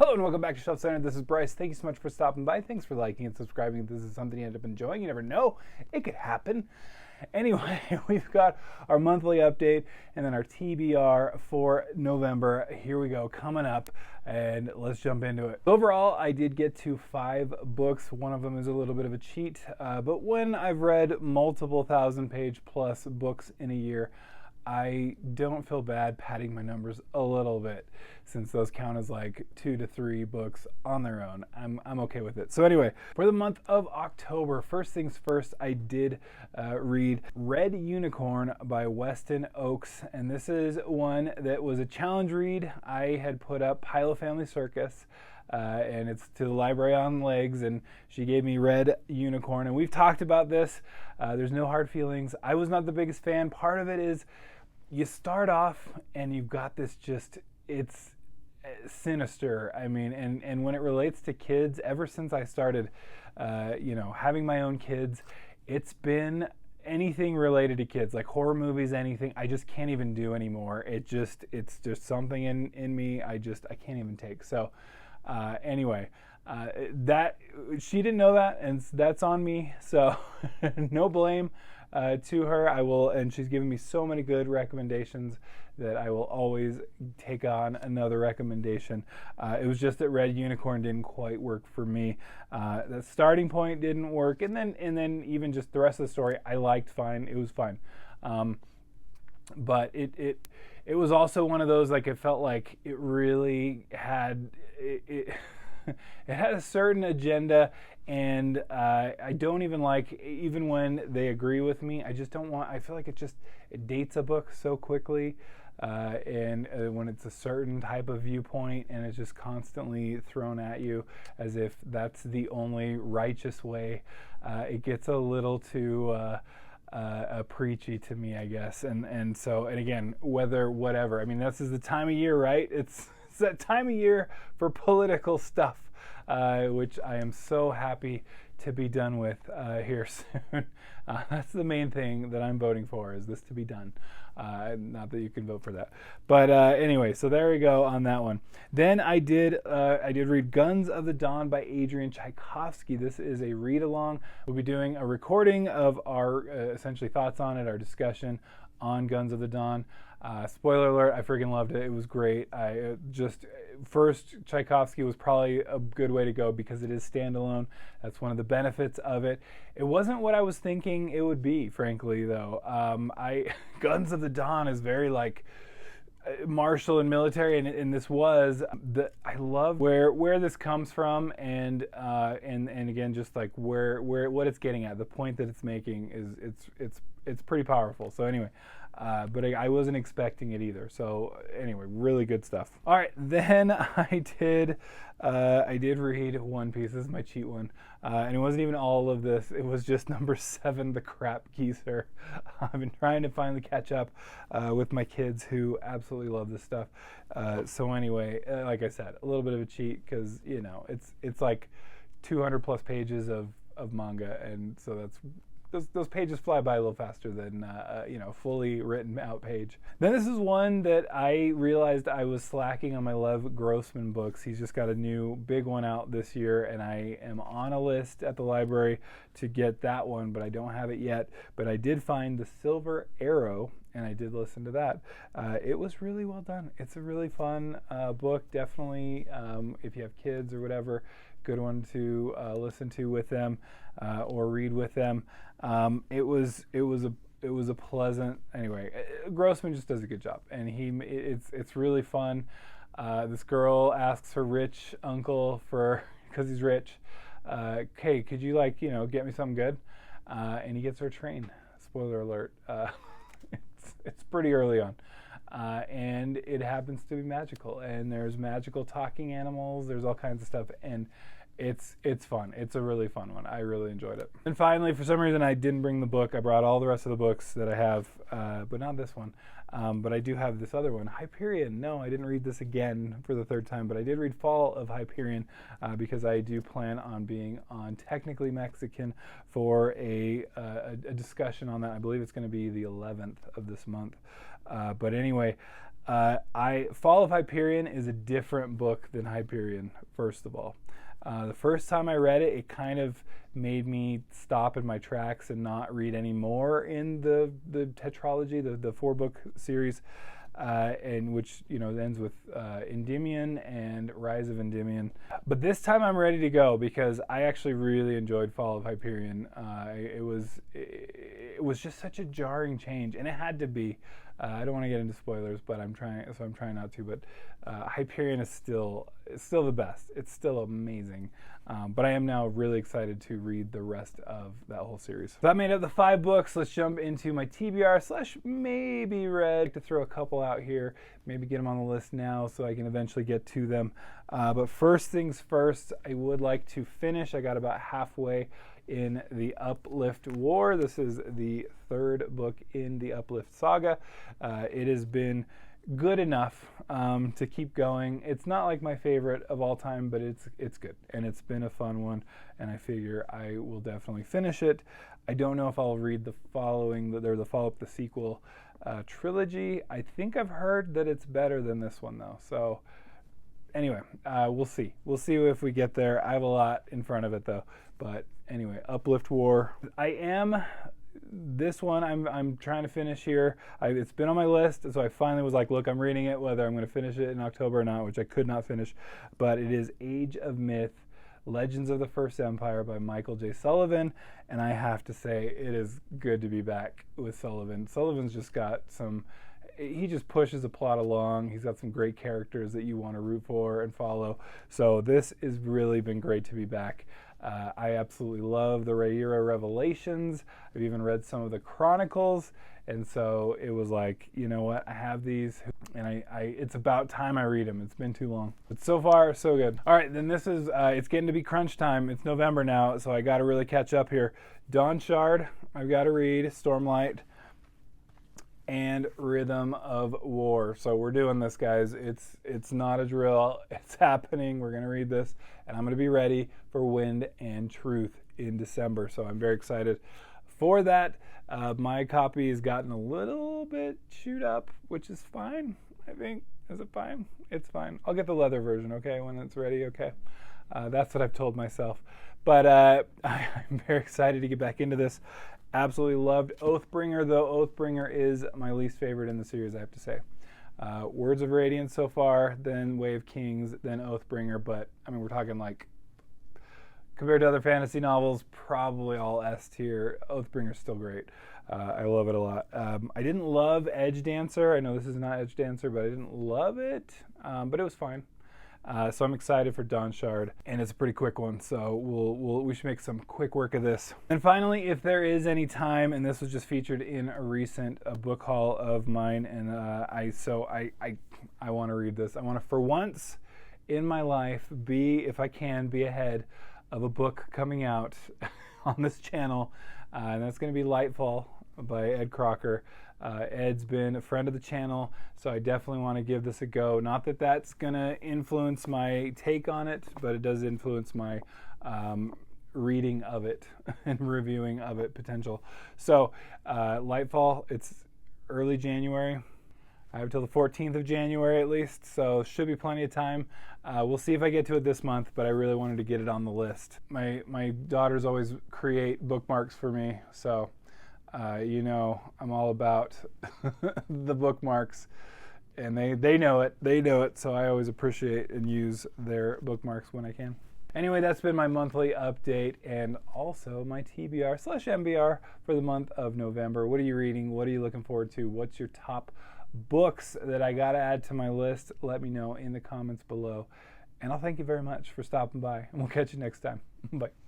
Hello and welcome back to Shelf Center. This is Bryce. Thank you so much for stopping by. Thanks for liking and subscribing. If this is something you end up enjoying, you never know. It could happen. Anyway, we've got our monthly update and then our TBR for November. Here we go, coming up, and let's jump into it. Overall, I did get to 5 books. One of them is a little bit of a cheat, but when I've read multiple 1,000-page plus books in a year, I don't feel bad padding my numbers a little bit, since those count as like 2 to 3 books on their own. I'm okay with it. So anyway, for the month of October, first things first, I did read Red Unicorn by Weston Oakes, and this is one that was a challenge read. I had put up Pile of Family Circus, and it's to the library on legs, and she gave me Red Unicorn, and we've talked about this. There's no hard feelings. I was not the biggest fan. Part of it is you start off and you've got this it's sinister. I mean, and when it relates to kids, ever since I started, having my own kids, it's been anything related to kids, like horror movies, anything, I just can't even do anymore. It's just something in me I can't even take. So anyway, that she didn't know that, and that's on me. So no blame to her. And she's given me so many good recommendations that I will always take on another recommendation. It was just that Red Unicorn didn't quite work for me. The starting point didn't work, and then even just the rest of the story I liked fine. It was fine. But it was also one of those, like, it felt like it really had it had a certain agenda, and I don't even like, even when they agree with me, I just don't want, I feel like it dates a book so quickly, and when it's a certain type of viewpoint and it's just constantly thrown at you as if that's the only righteous way, it gets a little too preachy to me, I guess. And so, and again, whatever. I mean, this is the time of year, right? It's that time of year for political stuff, which I am so happy to be done with here soon. That's the main thing that I'm voting for, is this to be done. Not that you can vote for that, but anyway, so there we go on that one. Then I did read Guns of the Dawn by Adrian Tchaikovsky. This is a read along. We'll be doing a recording of our essentially thoughts on it, our discussion on Guns of the Dawn. Spoiler alert, I freaking loved it. It was great. First, Tchaikovsky was probably a good way to go because it is standalone. That's one of the benefits of it. It wasn't what I was thinking it would be, frankly, though. Guns of the Dawn is very like martial and military, and this was I love where this comes from, and again, just like where what it's getting at, the point that it's making is it's pretty powerful. So anyway, but I wasn't expecting it either. So anyway, really good stuff. All right, then I did read One Piece. This is my cheat one, and it wasn't even all of this. It was just number 7, The Crap Geezer. I've been trying to finally catch up with my kids, who absolutely love this stuff. So anyway, like I said, a little bit of a cheat because it's like 200 plus pages of manga, and so that's. Those pages fly by a little faster than fully written out page. Then this is one that I realized I was slacking on my Lev Grossman books. He's just got a new big one out this year, and I am on a list at the library to get that one, but I don't have it yet. But I did find The Silver Arrow, and I did listen to that. It was really well done. It's a really fun book. Definitely, if you have kids or whatever, good one to listen to with them or read with them. It was a pleasant. Anyway, Grossman just does a good job, and it's really fun. This girl asks her rich uncle because he's rich. Hey, could you get me something good? And he gets her a train. Spoiler alert. It's pretty early on. And it happens to be magical, and there's magical talking animals, there's all kinds of stuff, and it's fun. It's a really fun one. I really enjoyed it. And finally, for some reason, I didn't bring the book. I brought all the rest of the books that I have, but not this one. But I do have this other one, Hyperion. No, I didn't read this again for the 3rd time, but I did read Fall of Hyperion because I do plan on being on Technically Mexican for a discussion on that. I believe it's going to be the 11th of this month. But anyway, Fall of Hyperion is a different book than Hyperion, first of all. The first time I read it, it kind of made me stop in my tracks and not read any more in the tetralogy, the 4-book series, and which ends with Endymion and Rise of Endymion. But this time I'm ready to go because I actually really enjoyed Fall of Hyperion. It was just such a jarring change, and it had to be. I don't want to get into spoilers, but I'm trying not to. But Hyperion is still the best. It's still amazing. But I am now really excited to read the rest of that whole series. So that made up the 5 books. Let's jump into my TBR / maybe read. To throw a couple out here, maybe get them on the list now so I can eventually get to them. But first things first, I would like to finish. I got about halfway in the Uplift War. This is the 3rd book in the Uplift saga. It has been good enough to keep going. It's not like my favorite of all time, but it's good, and it's been a fun one, and I figure I will definitely finish it. I don't know if I'll read the follow-up, the sequel trilogy. I think I've heard that it's better than this one, though. So anyway, we'll see. We'll see if we get there. I have a lot in front of it, though. But anyway, Uplift War. This one I'm trying to finish here. It's been on my list, so I finally was like, look, I'm reading it, whether I'm going to finish it in October or not, which I could not finish. But it is Age of Myth, Legends of the First Empire by Michael J. Sullivan. And I have to say, it is good to be back with Sullivan. Sullivan's just got he just pushes the plot along. He's got some great characters that you want to root for and follow. So this has really been great to be back. I absolutely love the Rhaenyra Revelations. I've even read some of the Chronicles, and so it was like, you know what, I have these, and it's about time I read them. It's been too long. But so far, so good. All right, then this is, it's getting to be crunch time. It's November now, so I got to really catch up here. Dawn Shard, I've got to read. Stormlight, and Rhythm of War. So we're doing this, guys. It's not a drill. It's happening. We're going to read this, and I'm going to be ready for Wind and Truth in December. So I'm very excited for that. My copy has gotten a little bit chewed up, which is fine, I think. Is it fine? It's fine. I'll get the leather version, okay, when it's ready, okay? That's what I've told myself. But I'm very excited to get back into this. Absolutely loved Oathbringer, though Oathbringer is my least favorite in the series, I have to say. Words of Radiance so far, then Way of Kings, then Oathbringer, but I mean, we're talking like, compared to other fantasy novels, probably all S tier. Oathbringer's still great. I love it a lot. I didn't love Edge Dancer. I know this is not Edge Dancer, but I didn't love it, but it was fine. So I'm excited for Dawn Shard, and it's a pretty quick one, so we should make some quick work of this. And finally, if there is any time, and this was just featured in a recent book haul of mine, and I want to read this. I want to, for once in my life, if I can, be ahead of a book coming out on this channel, and that's going to be Lightfall by Ed Crocker. Ed's been a friend of the channel, so I definitely want to give this a go. Not that that's going to influence my take on it, but it does influence my reading of it and reviewing of it potential. So Lightfall, it's early January. I have till the 14th of January at least, so should be plenty of time. We'll see if I get to it this month, but I really wanted to get it on the list. My daughters always create bookmarks for me, so I'm all about the bookmarks, and they know it, so I always appreciate and use their bookmarks when I can. Anyway, that's been my monthly update and also my TBR/MBR for the month of November. What are you reading? What are you looking forward to? What's your top books that I got to add to my list? Let me know in the comments below. And I'll thank you very much for stopping by, and we'll catch you next time. Bye.